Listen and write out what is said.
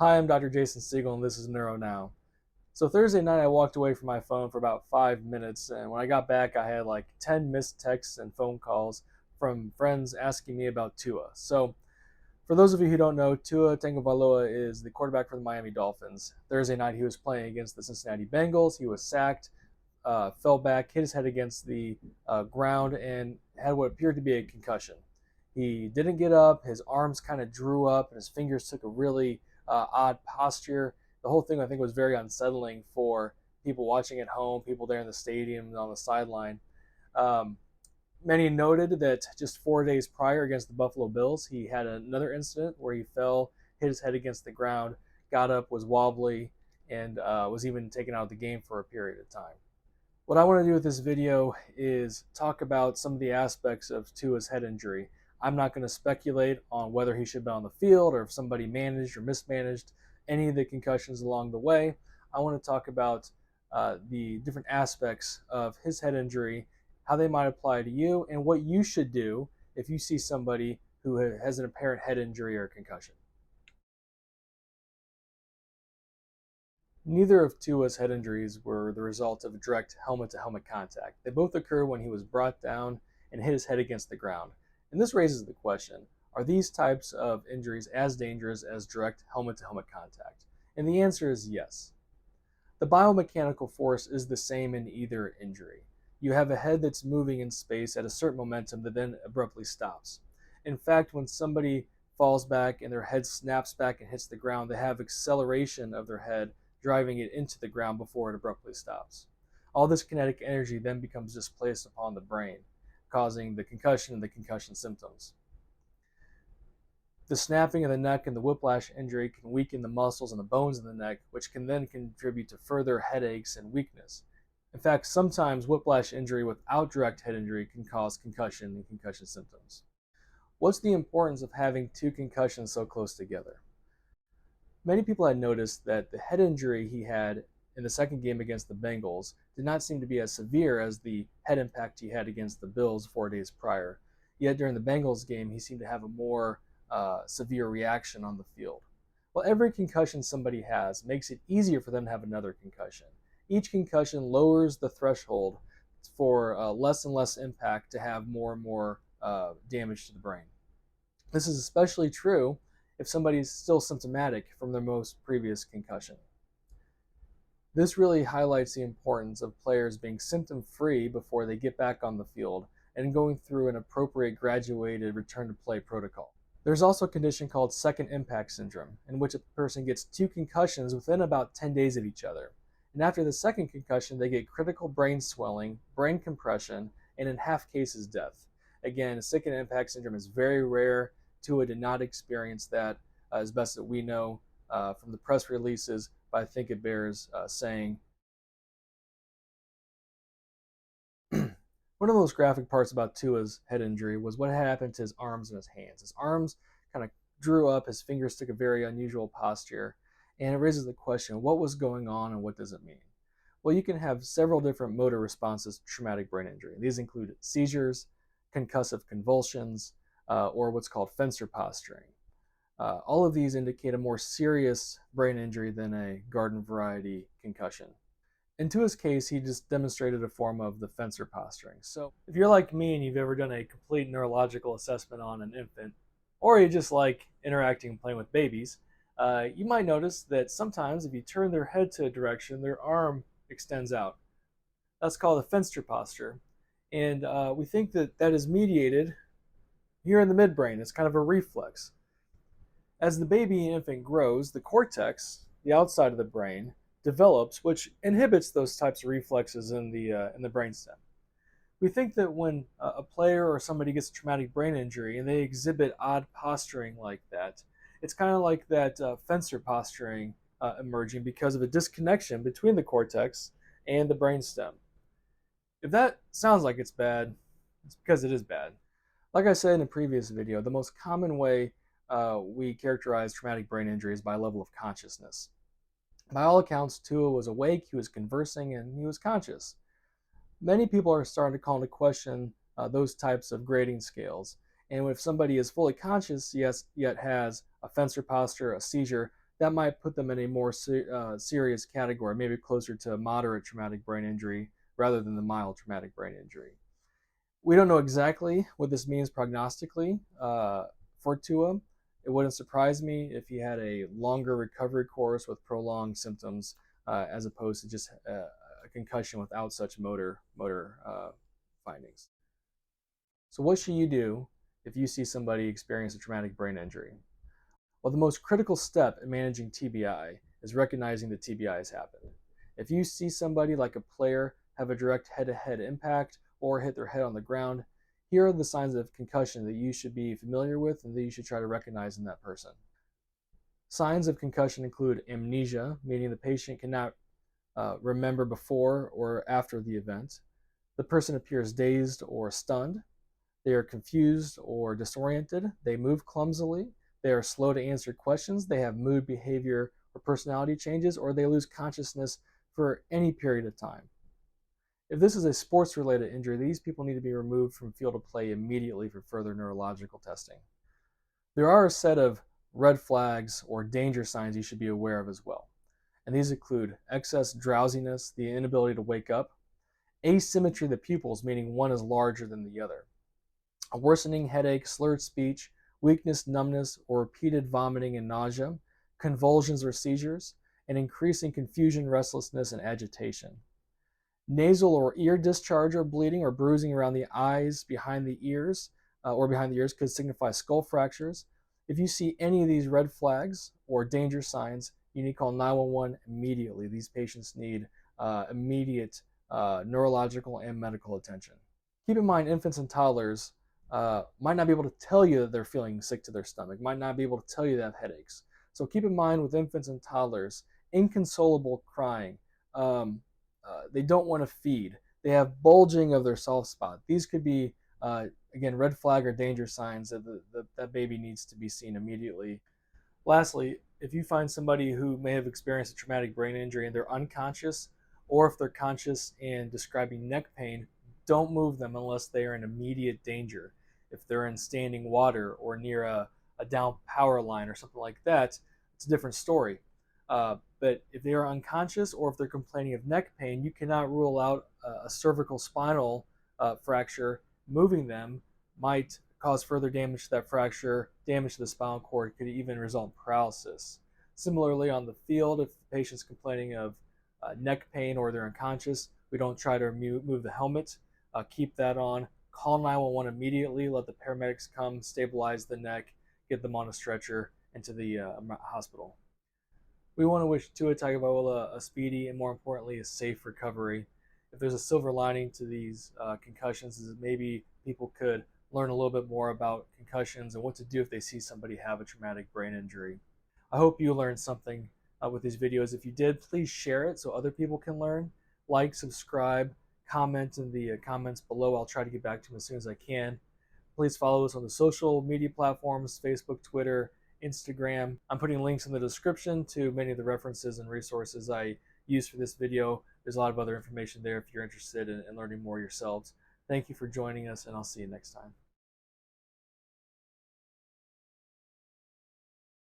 Hi, I'm Dr. Jason Siegel, and this is Neuro Now. So Thursday night, I walked away from my phone for about 5 minutes, and when I got back, I had like 10 missed texts and phone calls from friends asking me about Tua. So for those of you who don't know, Tua Tagovailoa is the quarterback for the Miami Dolphins. Thursday night, he was playing against the Cincinnati Bengals. He was sacked, fell back, hit his head against the ground, and had what appeared to be a concussion. He didn't get up. His arms kind of drew up, and his fingers took a really odd posture. The whole thing, I think, was very unsettling for people watching at home, people there in the stadium and on the sideline. Um, Many noted that just 4 days prior against the Buffalo Bills, he had another incident where he fell, hit his head against the ground, got up, was wobbly, and was even taken out of the game for a period of time. What I want to do with this video is talk about some of the aspects of Tua's head injury. I'm not going to speculate on whether he should be on the field or if somebody managed or mismanaged any of the concussions along the way. I want to talk about the different aspects of his head injury, how they might apply to you, and what you should do if you see somebody who has an apparent head injury or concussion. Neither of Tua's head injuries were the result of direct helmet-to-helmet contact. They both occurred when he was brought down and hit his head against the ground. And this raises the question, are these types of injuries as dangerous as direct helmet-to-helmet contact? And the answer is yes. The biomechanical force is the same in either injury. You have a head that's moving in space at a certain momentum that then abruptly stops. In fact, when somebody falls back and their head snaps back and hits the ground, they have acceleration of their head driving it into the ground before it abruptly stops. All this kinetic energy then becomes displaced upon the brain, causing the concussion and the concussion symptoms. The snapping of the neck and the whiplash injury can weaken the muscles and the bones in the neck, which can then contribute to further headaches and weakness. In fact, sometimes whiplash injury without direct head injury can cause concussion and concussion symptoms. What's the importance of having two concussions so close together? Many people had noticed that the head injury he had in the second game against the Bengals did not seem to be as severe as the head impact he had against the Bills 4 days prior. Yet during the Bengals game, he seemed to have a more severe reaction on the field. Well, every concussion somebody has makes it easier for them to have another concussion. Each concussion lowers the threshold for less and less impact to have more and more damage to the brain. This is especially true if somebody is still symptomatic from their most previous concussion. This really highlights the importance of players being symptom-free before they get back on the field and going through an appropriate graduated return-to-play protocol. There's also a condition called second impact syndrome, in which a person gets two concussions within about 10 days of each other. And after the second concussion, they get critical brain swelling, brain compression, and in half cases, death. Again, second impact syndrome is very rare. Tua did not experience that, as best that we know from the press releases, but I think it bears saying. One of the most graphic parts about Tua's head injury was what happened to his arms and his hands. His arms kind of drew up, his fingers took a very unusual posture, and it raises the question, what was going on and what does it mean? Well, you can have several different motor responses to traumatic brain injury. These include seizures, concussive convulsions, or what's called fencer posturing. All of these indicate a more serious brain injury than a garden variety concussion. In Tua's case, he just demonstrated a form of the fencer posturing. So if you're like me and you've ever done a complete neurological assessment on an infant, or you just like interacting and playing with babies, you might notice that sometimes if you turn their head to a direction, their arm extends out. That's called a fencer posture. And we think that that is mediated here in the midbrain. It's kind of a reflex. As the baby and infant grows, the cortex, the outside of the brain, develops, which inhibits those types of reflexes in the brainstem. We think that when a player or somebody gets a traumatic brain injury and they exhibit odd posturing like that, it's kind of like that fencer posturing emerging because of a disconnection between the cortex and the brainstem. If that sounds like it's bad, it's because it is bad. Like I said in a previous video, the most common way we characterize traumatic brain injury is by level of consciousness. By all accounts, Tua was awake, he was conversing, and he was conscious. Many people are starting to call into question those types of grading scales. And if somebody is fully conscious, yet has a fencer posture, a seizure, that might put them in a more serious category, maybe closer to a moderate traumatic brain injury rather than the mild traumatic brain injury. We don't know exactly what this means prognostically for Tua. It wouldn't surprise me if he had a longer recovery course with prolonged symptoms as opposed to just a concussion without such motor findings. So, what should you do if you see somebody experience a traumatic brain injury? Well, the most critical step in managing TBI is recognizing that TBI has happened. If you see somebody like a player have a direct head to head impact or hit their head on the ground, here are the signs of concussion that you should be familiar with and that you should try to recognize in that person. Signs of concussion include amnesia, meaning the patient cannot remember before or after the event. The person appears dazed or stunned. They are confused or disoriented. They move clumsily. They are slow to answer questions. They have mood, behavior, or personality changes, or they lose consciousness for any period of time. If this is a sports related injury, these people need to be removed from field of play immediately for further neurological testing. There are a set of red flags or danger signs you should be aware of as well. And these include excess drowsiness, the inability to wake up, asymmetry of the pupils, meaning one is larger than the other, a worsening headache, slurred speech, weakness, numbness, or repeated vomiting and nausea, convulsions or seizures, and increasing confusion, restlessness, and agitation. Nasal or ear discharge or bleeding or bruising around the eyes, behind the ears, could signify skull fractures. If you see any of these red flags or danger signs, you need to call 911 immediately. These patients need immediate neurological and medical attention. Keep in mind, infants and toddlers might not be able to tell you that they're feeling sick to their stomach, might not be able to tell you they have headaches. So keep in mind with infants and toddlers, inconsolable crying, they don't want to feed, they have bulging of their soft spot. These could be, again, red flag or danger signs that baby needs to be seen immediately. Lastly, if you find somebody who may have experienced a traumatic brain injury and they're unconscious, or if they're conscious and describing neck pain, don't move them unless they are in immediate danger. If they're in standing water or near a down power line or something like that, it's a different story. But if they are unconscious or if they're complaining of neck pain, you cannot rule out a cervical spinal fracture. Moving them might cause further damage to that fracture, damage to the spinal cord, could even result in paralysis. Similarly, on the field, if the patient's complaining of neck pain or they're unconscious, we don't try to move the helmet. Keep that on. Call 911 immediately. Let the paramedics come, stabilize the neck, get them on a stretcher into the hospital. We want to wish Tua Tagovailoa a speedy and, more importantly, a safe recovery. If there's a silver lining to these concussions, is that maybe people could learn a little bit more about concussions and what to do if they see somebody have a traumatic brain injury. I hope you learned something with these videos. If you did, please share it so other people can learn. Like, subscribe, comment in the comments below. I'll try to get back to them as soon as I can. Please follow us on the social media platforms, Facebook, Twitter, Instagram. I'm putting links in the description to many of the references and resources I used for this video. There's a lot of other information there if you're interested in learning more yourselves. Thank you for joining us, and I'll see you next time.